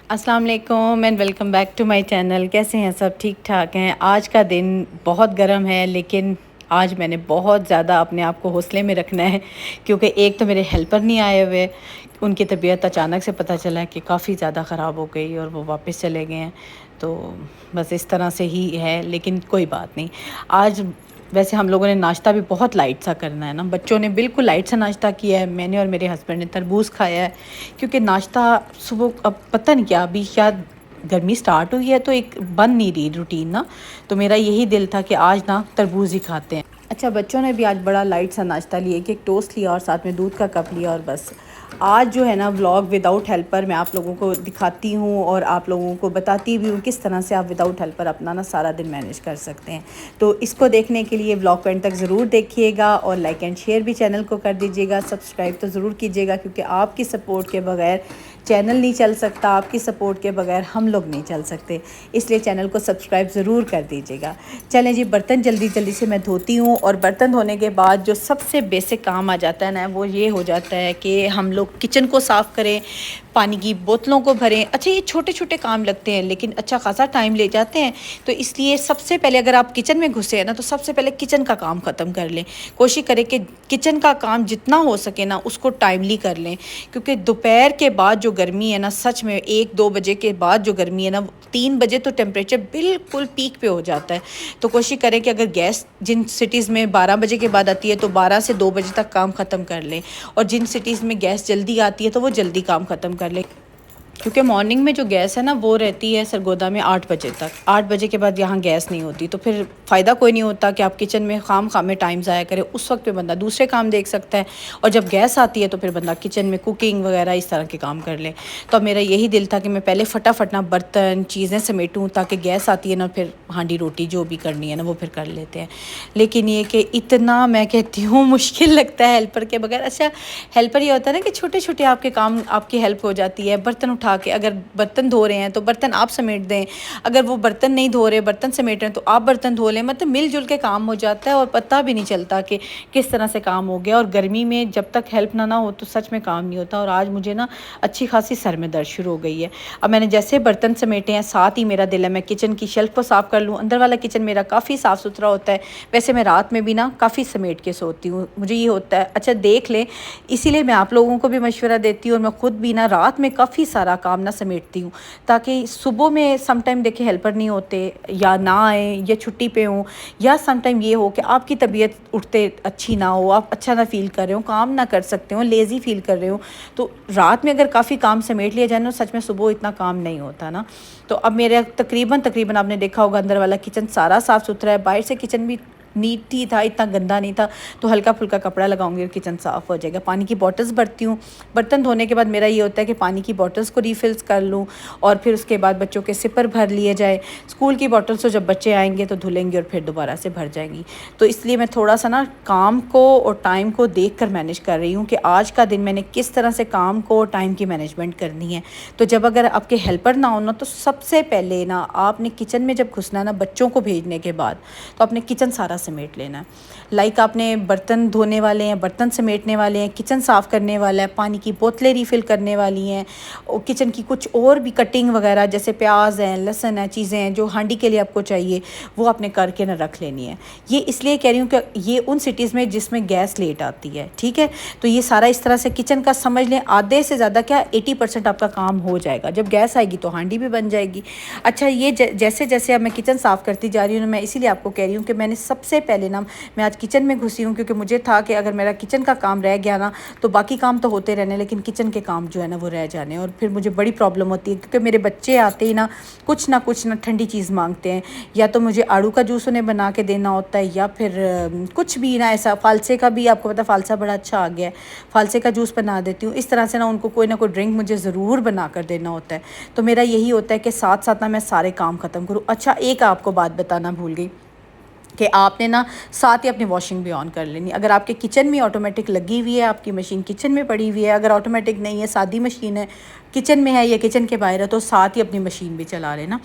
السلام علیکم and welcome back to my channel. کیسے ہیں سب؟ ٹھیک ٹھاک ہیں؟ آج کا دن بہت گرم ہے، لیکن آج میں نے بہت زیادہ اپنے آپ کو حوصلے میں رکھنا ہے، کیونکہ ایک تو میرے ہیلپر نہیں آئے ہوئے، ان کی طبیعت اچانک سے پتہ چلا کہ کافی زیادہ خراب ہو گئی اور وہ واپس چلے گئے ہیں. تو بس اس طرح سے ہی ہے، لیکن کوئی بات نہیں. آج ویسے ہم لوگوں نے ناشتہ بھی بہت لائٹ سا کرنا ہے نا. بچوں نے بالکل لائٹ سا ناشتہ کیا ہے، میں نے اور میرے ہسبینڈ نے تربوز کھایا ہے، کیونکہ ناشتہ صبح اب پتہ نہیں کیا ابھی شاید گرمی سٹارٹ ہوئی ہے تو ایک بند نہیں رہی روٹین نا. تو میرا یہی دل تھا کہ آج نا تربوز ہی کھاتے ہیں. اچھا، بچوں نے بھی آج بڑا لائٹ سا ناشتہ لیا کہ ایک ٹوسٹ لیا اور ساتھ میں دودھ کا کپ لیا، اور بس. آج جو ہے نا ولاگ وداؤٹ ہیلپر میں آپ لوگوں کو دکھاتی ہوں اور آپ لوگوں کو بتاتی بھی ہوں کس طرح سے آپ وداؤٹ ہیلپر اپنا نا سارا دن مینیج کر سکتے ہیں. تو اس کو دیکھنے کے لیے ولاگ کو اینڈ تک ضرور دیکھیے گا، اور لائک اینڈ شیئر بھی چینل کو کر دیجیے گا. سبسکرائب تو ضرور کیجیے گا، کیونکہ آپ کی سپورٹ کے بغیر چینل نہیں چل سکتا، آپ کی سپورٹ کے بغیر ہم لوگ نہیں چل سکتے. اس لیے چینل کو سبسکرائب ضرور کر دیجیے گا. چلیں جی، برتن جلدی جلدی سے میں دھوتی ہوں، اور برتن دھونے کے بعد جو سب سے بیسک کام آ جاتا ہے نا وہ یہ ہو جاتا ہے کہ ہم لوگ کچن کو صاف کریں، پانی کی بوتلوں کو بھریں. اچھا، یہ چھوٹے چھوٹے کام لگتے ہیں لیکن اچھا خاصا ٹائم لے جاتے ہیں. تو اس لیے سب سے پہلے اگر آپ کچن میں گھسے ہیں نا تو سب سے پہلے کچن کا کام ختم کر لیں. کوشش کریں کہ کچن کا کام جتنا ہو سکے نا اس کو ٹائملی کر لیں، کیونکہ دوپہر کے بعد جو گرمی ہے نا، سچ میں 1-2 بجے کے بعد جو گرمی ہے نا، 3 بجے تو ٹیمپریچر بالکل پیک پہ ہو جاتا ہے. تو کوشش کریں کہ اگر گیس جن سٹیز میں 12 بجے کے بعد آتی ہے تو 12 سے 2 بجے تک کام ختم کر لیں، اور جن سٹیز میں گیس جلدی آتی ہے تو وہ جلدی کام ختم کر لیں. کیونکہ مارننگ میں جو گیس ہے نا وہ رہتی ہے سرگودا میں 8 بجے تک. 8 بجے کے بعد یہاں گیس نہیں ہوتی، تو پھر فائدہ کوئی نہیں ہوتا کہ آپ کچن میں خام میں ٹائم ضائع کریں. اس وقت پہ بندہ دوسرے کام دیکھ سکتا ہے، اور جب گیس آتی ہے تو پھر بندہ کچن میں کوکنگ وغیرہ اس طرح کے کام کر لے. تو اب میرا یہی دل تھا کہ میں پہلے فٹافٹ نا برتن چیزیں سمیٹوں، تاکہ گیس آتی ہے نا پھر ہانڈی روٹی جو بھی کرنی ہے نا وہ پھر کر لیتے ہیں. لیکن یہ کہ اتنا میں کہتی ہوں مشکل لگتا ہے ہیلپر کے بغیر. اچھا، ہیلپر یہ ہوتا ہے نا کہ چھوٹے چھوٹے آپ کے کام آپ کی ہیلپ ہو جاتی ہے. برتن اٹھا کے اگر برتن دھو رہے ہیں تو برتن آپ سمیٹ دیں، اگر وہ برتن نہیں دھو رہے برتن سمیٹ رہے ہیں تو آپ برتن دھو لیں. مطلب مل جل کے کام ہو جاتا ہے اور پتہ بھی نہیں چلتا کہ کس طرح سے کام ہو گیا. اور گرمی میں جب تک ہیلپ نہ ہو تو سچ میں کام نہیں ہوتا. اور آج مجھے نا اچھی خاصی سر میں درد شروع ہو گئی ہے. اب میں نے جیسے برتن سمیٹے ہیں، ساتھ ہی میرا دل ہے میں کچن کی شیلف کو صاف کر لوں. اندر والا کچن میرا کافی صاف ستھرا ہوتا ہے. ویسے میں رات میں بھی نا کافی سمیٹ کے سوتی ہوں، مجھے یہ ہوتا ہے. اچھا دیکھ لیں، اسی لیے میں آپ لوگوں کو بھی مشورہ دیتی ہوں، اور میں خود بھی نا رات میں کافی سارا کام نہ سمیٹتی ہوں، تاکہ صبح میں سم ٹائم دیکھیں ہیلپر نہیں ہوتے یا نہ آئیں یا چھٹی پہ ہوں، یا سم ٹائم یہ ہو کہ آپ کی طبیعت اٹھتے اچھی نہ ہو، آپ اچھا نہ فیل کر رہے ہوں، کام نہ کر سکتے ہوں، لیزی فیل کر رہے ہوں. تو رات میں اگر کافی کام سمیٹ لیا جائے نا، سچ میں صبح اتنا کام نہیں ہوتا نا. تو اب میرے تقریباً آپ نے دیکھا ہوگا اندر والا کچن سارا صاف ستھرا ہے. باہر سے کچن بھی نیٹ ہی تھا، اتنا گندا نہیں تھا. تو ہلکا پھلکا کپڑا لگاؤں گی اور کچن صاف ہو جائے گا. پانی کی بوٹلز بھرتی ہوں. برتن دھونے کے بعد میرا یہ ہوتا ہے کہ پانی کی بوٹلز کو ریفلز کر لوں، اور پھر اس کے بعد بچوں کے سپر بھر لیے جائے. اسکول کی بوٹلز تو جب بچے آئیں گے تو دھلیں گے اور پھر دوبارہ سے بھر جائیں گی. تو اس لیے میں تھوڑا سا نا کام کو اور ٹائم کو دیکھ کر مینیج کر رہی ہوں کہ آج کا دن میں نے کس طرح سے کام کو اور ٹائم کی مینجمنٹ کرنی ہے. تو جب اگر آپ کے ہیلپر نہ ہونا تو سب سے پہلے نا آپ نے کچن میں جب گھسنا نا بچوں کو بھیجنے کے بعد، تو آپ نے کچن سارا سمیٹ لینا ہے. لائک آپ نے برتن دھونے والے ہیں، برتن سمیٹنے والے ہیں، کچن صاف کرنے والا ہے، پانی کی بوتلیں ریفل کرنے والی ہیں، اور کچن کی کچھ اور بھی کٹنگ وغیرہ جیسے پیاز ہیں، لہسن ہیں، چیزیں ہیں جو ہانڈی کے لیے آپ کو چاہیے وہ آپ نے کر کے نہ رکھ لینی ہے. یہ اس لیے کہہ رہی ہوں کہ یہ ان سٹیز میں جس میں گیس لیٹ آتی ہے، ٹھیک ہے. تو یہ سارا اس طرح سے کچن کا سمجھ لیں آدھے سے زیادہ کیا 80% آپ کا کام ہو جائے گا. جب گیس آئے گی تو ہانڈی بھی بن جائے گی. اچھا، یہ جیسے جیسے اب میں کچن صاف کرتی جا رہی ہوں، میں اسی لیے آپ کو کہہ رہی ہوں کہ میں نے سب سے پہلے نا میں آج کچن میں گھسی ہوں، کیونکہ مجھے تھا کہ اگر میرا کچن کا کام رہ گیا نا تو باقی کام تو ہوتے رہنے، لیکن کچن کے کام جو ہے نا وہ رہ جانے. اور پھر مجھے بڑی پرابلم ہوتی ہے، کیونکہ میرے بچے آتے ہی نا کچھ نہ ٹھنڈی چیز مانگتے ہیں. یا تو مجھے آڑو کا جوس انہیں بنا کے دینا ہوتا ہے، یا پھر کچھ بھی نا ایسا. فالسے کا بھی آپ کو پتا فالسا بڑا اچھا آ گیا ہے، فالسے کا جوس بنا دیتی ہوں. اس طرح سے نا ان کو کوئی نہ کوئی ڈرنک مجھے ضرور بنا کر دینا ہوتا ہے. تو میرا یہی ہوتا ہے کہ ساتھ ساتھ نا میں سارے کام ختم کروں. اچھا، ایک آپ کو بات بتانا بھول گئی کہ آپ نے نا ساتھ ہی اپنی واشنگ بھی آن کر لینی. اگر آپ کے کچن میں آٹومیٹک لگی ہوئی ہے، آپ کی مشین کچن میں پڑی ہوئی ہے، اگر آٹومیٹک نہیں ہے سادی مشین ہے کچن میں ہے یا کچن کے باہر ہے، تو ساتھ ہی اپنی مشین بھی چلا لینا.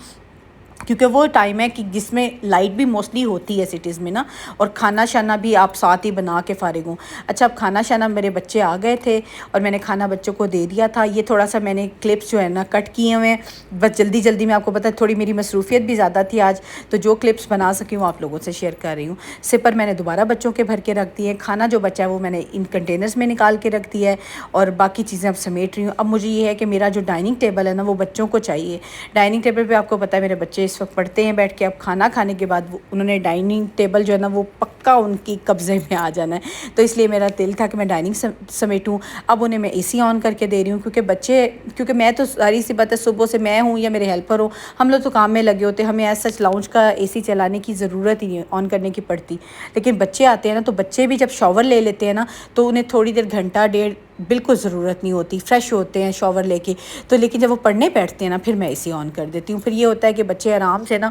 کیونکہ وہ ٹائم ہے کہ جس میں لائٹ بھی موسٹلی ہوتی ہے سٹیز میں نا، اور کھانا شانا بھی آپ ساتھ ہی بنا کے فارغ ہوں۔ اچھا اب کھانا شانا میرے بچے آ گئے تھے اور میں نے کھانا بچوں کو دے دیا تھا۔ یہ تھوڑا سا میں نے کلپس جو ہے نا کٹ کیے ہوئے ہیں، بس جلدی جلدی میں آپ کو پتہ ہے تھوڑی میری مصروفیت بھی زیادہ تھی آج، تو جو کلپس بنا سکی ہوں آپ لوگوں سے شیئر کر رہی ہوں۔ سپر میں نے دوبارہ بچوں کے بھر کے رکھ دیے، کھانا جو بچا ہے وہ میں نے ان کنٹینرز میں نکال کے رکھ دیا ہے، اور باقی چیزیں اب سمیٹ رہی ہوں۔ اب مجھے یہ ہے کہ میرا جو ڈائننگ ٹیبل ہے نا وہ بچوں کو چاہیے۔ ڈائننگ ٹیبل پہ آپ کو پتہ ہے میرے بچے اس وقت پڑھتے ہیں بیٹھ کے، اب کھانا کھانے کے بعد انہوں نے ڈائننگ ٹیبل جو ہے نا وہ پکا ان کی قبضے میں آ جانا ہے، تو اس لیے میرا دل تھا کہ میں ڈائننگ سمیٹوں۔ اب انہیں میں اے سی آن کر کے دے رہی ہوں، کیونکہ میں تو ساری سی بات ہے صبح سے میں ہوں یا میرے ہیلپر ہوں، ہم لوگ تو کام میں لگے ہوتے ہیں، ہمیں ایز سچ لاؤنج کا اے سی چلانے کی ضرورت ہی نہیں آن کرنے کی پڑتی۔ لیکن بچے آتے ہیں نا، تو بچے بھی جب شاور لے لیتے ہیں نا تو انہیں تھوڑی دیر گھنٹہ ڈیڑھ بالکل ضرورت نہیں ہوتی، فریش ہوتے ہیں شاور لے کے، تو لیکن جب وہ پڑھنے بیٹھتے ہیں نا پھر میں اے سی آن کر دیتی ہوں۔ پھر یہ ہوتا ہے کہ بچے آرام سے نا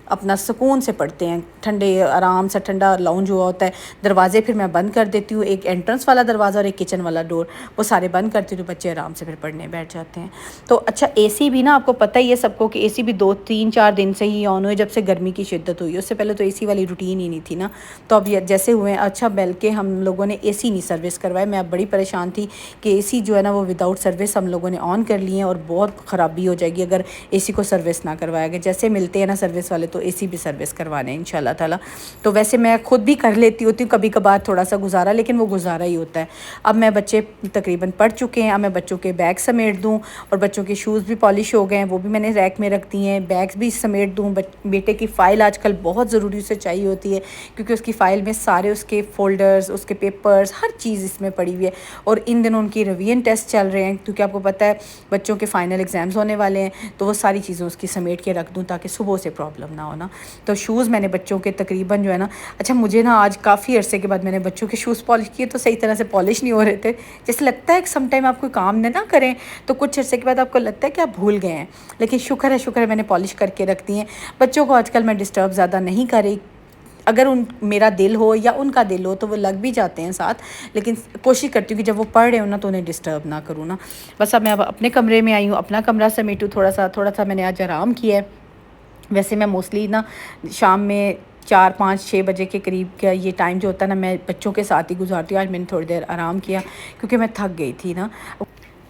اپنا سکون سے پڑھتے ہیں، ٹھنڈے آرام سے، ٹھنڈا لاؤنج ہوا ہوتا ہے۔ دروازے پھر میں بند کر دیتی ہوں، ایک انٹرنس والا دروازہ اور ایک کچن والا ڈور، وہ سارے بند کرتی ہوں، تو بچے آرام سے پھر پڑھنے بیٹھ جاتے ہیں۔ تو اچھا اے سی بھی نا آپ کو پتہ ہی ہے سب کو کہ اے سی بھی 2-3-4 دن سے ہی آن ہوئے جب سے گرمی کی شدت ہوئی ہے، اس سے پہلے تو اے سی والی روٹین ہی نہیں تھی نا، تو اب جیسے ہوئے ہیں اچھا، بلکہ ہم لوگوں نے اے سی نہیں سروس کروائے۔ میں اب بڑی پریشان تھی کہ اے سی جو ہے نا وہ وداؤٹ سروس ہم لوگوں نے آن کر لیے ہیں، اور بہت خرابی ہو جائے گی اگر اے سی کو سروس نہ کروایا گیا۔ جیسے ملتے ہیں نا سروس والے تو اے سی بھی سروس کروانے ہیں انشاءاللہ تعالیٰ۔ تو ویسے میں خود بھی کر لیتی ہوتی ہوں کبھی کبھار تھوڑا سا گزارا، لیکن وہ گزارا ہی ہوتا ہے۔ اب میں بچے تقریباً پڑھ چکے ہیں، اب میں بچوں کے بیگ سمیٹ دوں، اور بچوں کے شوز بھی پالش ہو گئے ہیں، وہ بھی میں نے ریک میں رکھ دیے ہیں، بیگز بھی سمیٹ دوں۔ بیٹے کی فائل آج کل بہت ضروری اسے چاہیے ہوتی ہے، کیونکہ اس کی فائل میں سارے اس کے فولڈرز، اس کے پیپرز، ہر چیز اس میں پڑی ہوئی ہے، اور ان دنوں ان کی ریویژن ٹیسٹ چل رہے ہیں، کیونکہ آپ کو پتہ ہے بچوں کے فائنل ایگزامز ہونے والے ہیں، تو وہ ساری چیزیں اس کی سمیٹ کے رکھ دوں تاکہ صبح سے پرابلم نہ ہونا۔ تو شوز میں نے بچوں کے تقریباً جو ہے نا، اچھا مجھے نا آج کافی عرصے کے بعد میں نے بچوں کے شوز پالش کیے تو صحیح طرح سے پالش نہیں ہو رہے تھے، جیسے لگتا ہے کہ سم ٹائم آپ کوئی کام نہ کریں تو کچھ عرصے کے بعد آپ کو لگتا ہے کہ آپ بھول گئے ہیں، لیکن شکر ہے میں نے پالش کر کے رکھ دی ہیں۔ بچوں کو آج کل میں ڈسٹرب زیادہ نہیں کر رہی، اگر میرا دل ہو یا ان کا دل ہو تو وہ لگ بھی جاتے ہیں ساتھ، لیکن کوشش کرتی ہوں کہ جب وہ پڑھ رہے ہوں نا تو انہیں ڈسٹرب نہ کروں نا۔ بس اب میں اپنے کمرے میں آئی ہوں، اپنا کمرہ سمیٹوں، تھوڑا سا میں نے آج آرام کیا ہے۔ ویسے میں موسٹلی نا شام میں 4-5-6 بجے کے قریب کا یہ ٹائم جو ہوتا ہے نا میں بچوں کے ساتھ ہی گزارتی ہوں۔ آج میں نے تھوڑی دیر آرام کیا کیونکہ میں تھک گئی تھی نا۔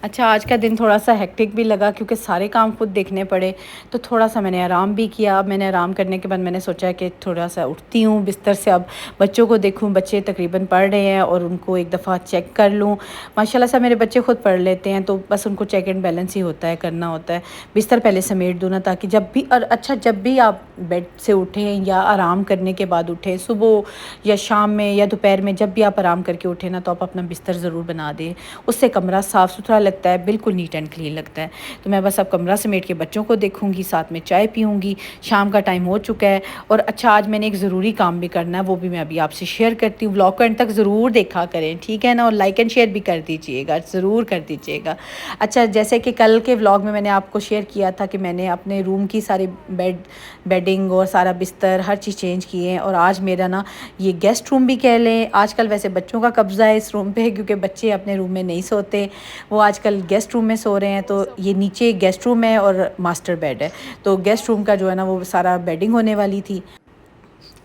اچھا آج کا دن تھوڑا سا ہیکٹک بھی لگا کیونکہ سارے کام خود دیکھنے پڑے، تو تھوڑا سا میں نے آرام بھی کیا۔ اب میں نے آرام کرنے کے بعد میں نے سوچا کہ تھوڑا سا اٹھتی ہوں بستر سے، اب بچوں کو دیکھوں، بچے تقریباً پڑھ رہے ہیں اور ان کو ایک دفعہ چیک کر لوں۔ ماشاءاللہ سے میرے بچے خود پڑھ لیتے ہیں، تو بس ان کو چیک اینڈ بیلنس ہی ہوتا ہے، کرنا ہوتا ہے۔ بستر پہلے سمیٹ دوں نا تاکہ جب بھی آپ بیڈ سے اٹھیں یا آرام کرنے کے بعد اٹھیں، صبح یا شام میں یا دوپہر میں جب بھی آپ آرام کر کے اٹھیں نا تو آپ اپنا بستر ضرور بنا دیں، اس سے کمرہ صاف ستھرا لگتا ہے، بالکل نیٹ اینڈ کلین لگتا ہے۔ تو میں بس اب کمرہ سمیٹ کے بچوں کو دیکھوں گی، ساتھ میں چائے پیوں گی، شام کا ٹائم ہو چکا ہے۔ اور اچھا آج میں نے ایک ضروری کام بھی کرنا ہے، وہ بھی میں ابھی آپ سے شیئر کرتی ہوں، ولاگ کو اینڈ تک ضرور دیکھا کریں، ٹھیک ہے نا، اور لائک اینڈ شیئر بھی کر دیجئے گا، ضرور کر دیجئے گا۔ اچھا جیسے کہ کل کے ولاگ میں نے آپ کو شیئر کیا تھا کہ میں نے اپنے روم کی ساری بیڈنگ اور سارا بستر ہر چیز چینج کیے ہیں، اور آج میرا نا یہ گیسٹ روم بھی کہہ لیں، آج کل ویسے بچوں کا قبضہ ہے اس روم پہ کیونکہ بچے اپنے روم میں نہیں سوتے، وہ آج کل گیسٹ روم میں سو رہے ہیں۔ تو یہ نیچے گیسٹ روم ہے اور ماسٹر بیڈ ہے، تو گیسٹ روم کا جو ہے نا وہ سارا بیڈنگ ہونے والی تھی۔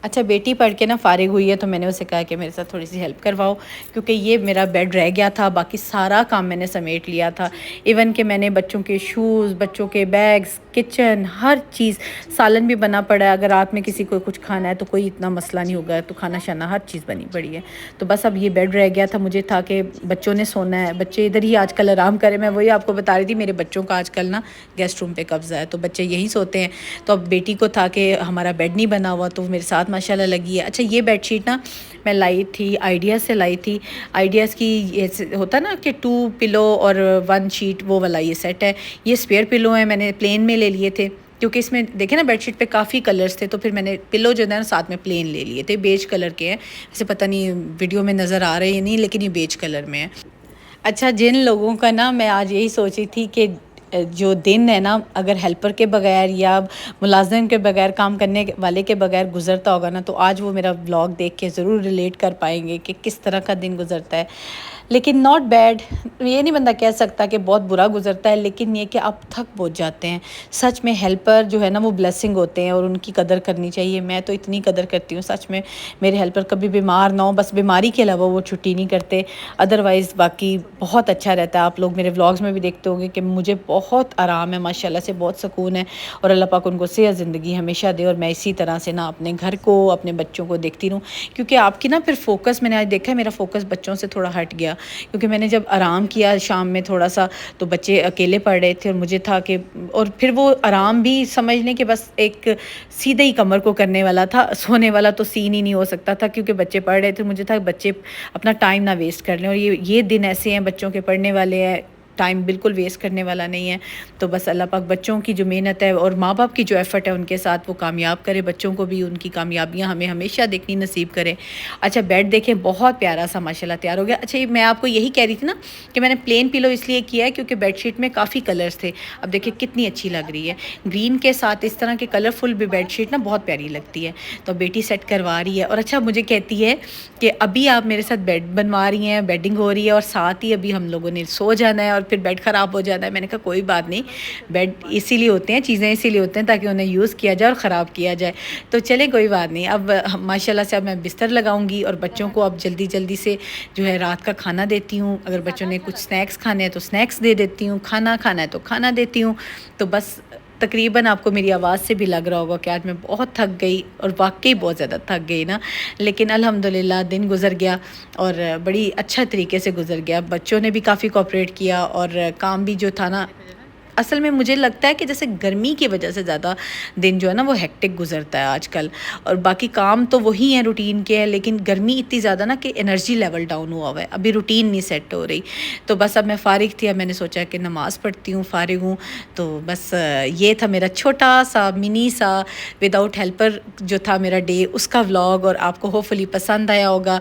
اچھا بیٹی پڑھ کے نا فارغ ہوئی ہے تو میں نے اسے کہا کہ میرے ساتھ تھوڑی سی ہیلپ کرواؤ، کیونکہ یہ میرا بیڈ رہ گیا تھا، باقی سارا کام میں نے سمیٹ لیا تھا، ایون کہ میں نے بچوں کے شوز، بچوں کے بیگز، کچن، ہر چیز، سالن بھی بنا پڑا ہے، اگر رات میں کسی کو کچھ کھانا ہے تو کوئی اتنا مسئلہ نہیں ہوگا، تو کھانا شانا ہر چیز بنی پڑی ہے۔ تو بس اب یہ بیڈ رہ گیا تھا، مجھے تھا کہ بچوں نے سونا ہے، بچے ادھر ہی آج کل آرام کریں، میں وہی آپ کو بتا رہی تھی میرے بچوں کا آج کل نا گیسٹ روم پہ قبضہ ہے، تو بچے یہیں سوتے ہیں۔ تو اب بیٹی کو تھا کہ ہمارا بیڈ نہیں بنا ہوا تو میرے ساتھ ماشاءاللہ لگی ہے۔ اچھا یہ بیڈ شیٹ نا میں لائی تھی آئیڈیاز سے، لائی تھی آئیڈیاز کی، یہ ہوتا نا کہ 2 پلو اور 1 شیٹ، وہ والا یہ سیٹ ہے۔ یہ اسپیئر پلو ہیں، میں نے پلین میں لے لیے تھے کیونکہ اس میں دیکھیں نا بیڈ شیٹ پہ کافی کلرز تھے، تو پھر میں نے پلو جو ہے نا ساتھ میں پلین لے لیے تھے، بیج کلر کے ہیں، اسے پتہ نہیں ویڈیو میں نظر آ رہے ہیں نہیں، لیکن یہ بیج کلر میں ہے۔ اچھا جن لوگوں کا نا میں آج یہی سوچی تھی کہ جو دن ہے نا اگر ہیلپر کے بغیر یا ملازم کے بغیر، کام کرنے والے کے بغیر گزرتا ہوگا نا، تو آج وہ میرا ولاگ دیکھ کے ضرور ریلیٹ کر پائیں گے کہ کس طرح کا دن گزرتا ہے۔ لیکن ناٹ بیڈ، یہ نہیں بندہ کہہ سکتا کہ بہت برا گزرتا ہے، لیکن یہ کہ آپ تھک بہت جاتے ہیں. سچ میں ہیلپر جو ہے نا وہ بلیسنگ ہوتے ہیں اور ان کی قدر کرنی چاہیے. میں تو اتنی قدر کرتی ہوں سچ میں. میرے ہیلپر کبھی بیمار نہ ہو، بس بیماری کے علاوہ وہ چھٹی نہیں کرتے، ادروائز باقی بہت اچھا رہتا ہے. آپ لوگ میرے ولاگز میں بھی دیکھتے ہوں گے کہ مجھے بہت آرام ہے ماشاءاللہ سے، بہت سکون ہے، اور اللہ پاک ان کو صحت زندگی ہمیشہ دے، اور میں اسی طرح سے نا اپنے گھر کو اپنے بچوں کو دیکھتی رہوں. کیونکہ آپ کی نا پھر فوکس، میں نے آج دیکھا ہے میرا فوکس بچوں سے تھوڑا ہٹ گیا، کیونکہ میں نے جب آرام کیا شام میں تھوڑا سا تو بچے اکیلے پڑھ رہے تھے، اور مجھے تھا کہ، اور پھر وہ آرام بھی سمجھ لیں کہ بس ایک سیدھے ہی کمر کو کرنے والا تھا، سونے والا تو سین ہی نہیں ہو سکتا تھا، کیونکہ بچے پڑھ رہے تھے. مجھے تھا بچے اپنا ٹائم نہ ویسٹ کر لیں، اور یہ دن ایسے ہیں بچوں کے پڑھنے والے ہیں، ٹائم بالکل ویسٹ کرنے والا نہیں ہے. تو بس اللہ پاک بچوں کی جو محنت ہے اور ماں باپ کی جو ایفرٹ ہے ان کے ساتھ وہ کامیاب کرے، بچوں کو بھی ان کی کامیابیاں ہمیں ہمیشہ دیکھنی نصیب کرے. اچھا بیڈ دیکھیں بہت پیارا سا ماشاءاللہ تیار ہو گیا. اچھا یہ میں آپ کو یہی کہہ رہی تھی نا کہ میں نے پلین پلو اس لیے کیا ہے کیونکہ بیڈ شیٹ میں کافی کلرز تھے. اب دیکھیں کتنی اچھی لگ رہی ہے گرین کے ساتھ، اس طرح کے کلرفل بھی بیڈ شیٹ نا بہت پیاری لگتی ہے. تو بیٹی سیٹ کروا رہی ہے، اور اچھا مجھے کہتی ہے کہ ابھی آپ میرے ساتھ بیڈ بنوا رہی ہیں، بیڈنگ ہو رہی ہے، اور ساتھ ہی ابھی ہم لوگوں نے سو جانا ہے اور پھر بیڈ خراب ہو جانا ہے. میں نے کہا کوئی بات نہیں، بیڈ اسی لیے ہوتے ہیں، چیزیں اسی لیے ہوتے ہیں تاکہ انہیں یوز کیا جائے اور خراب کیا جائے. تو چلے کوئی بات نہیں. اب ماشاءاللہ سے اب میں بستر لگاؤں گی، اور بچوں کو اب جلدی جلدی سے جو ہے رات کا کھانا دیتی ہوں. اگر بچوں نے کچھ سنیکس کھانے ہیں تو سنیکس دے دیتی ہوں، کھانا کھانا ہے تو کھانا دیتی ہوں. تو بس تقریباً آپ کو میری آواز سے بھی لگ رہا ہوگا کہ آج میں بہت تھک گئی، اور واقعی بہت زیادہ تھک گئی نا. لیکن الحمدللہ دن گزر گیا اور بڑی اچھا طریقے سے گزر گیا. بچوں نے بھی کافی کوآپریٹ کیا، اور کام بھی جو تھا نا، اصل میں مجھے لگتا ہے کہ جیسے گرمی کی وجہ سے زیادہ دن جو ہے نا وہ ہیکٹک گزرتا ہے آج کل. اور باقی کام تو وہی ہیں روٹین کے ہیں، لیکن گرمی اتنی زیادہ نا کہ انرجی لیول ڈاؤن ہوا ہے، ابھی روٹین نہیں سیٹ ہو رہی. تو بس اب میں فارغ تھی، اب میں نے سوچا کہ نماز پڑھتی ہوں، فارغ ہوں. تو بس یہ تھا میرا چھوٹا سا منی سا وداؤٹ ہیلپر جو تھا میرا ڈے، اس کا ولاگ، اور آپ کو ہوپفلی پسند آیا ہوگا.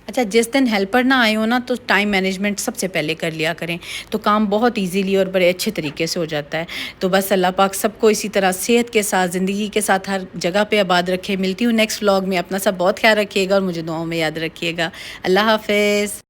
اچھا جس دن ہیلپر نہ آئے ہو نا تو ٹائم مینجمنٹ سب سے پہلے کر لیا کریں، تو کام بہت ایزیلی اور بڑے اچھے طریقے سے ہو جاتا ہے. تو بس اللہ پاک سب کو اسی طرح صحت کے ساتھ، زندگی کے ساتھ ہر جگہ پہ آباد رکھے. ملتی ہوں نیکسٹ ولاگ میں. اپنا سب بہت خیال رکھیے گا اور مجھے دعاؤں میں یاد رکھیے گا. اللہ حافظ.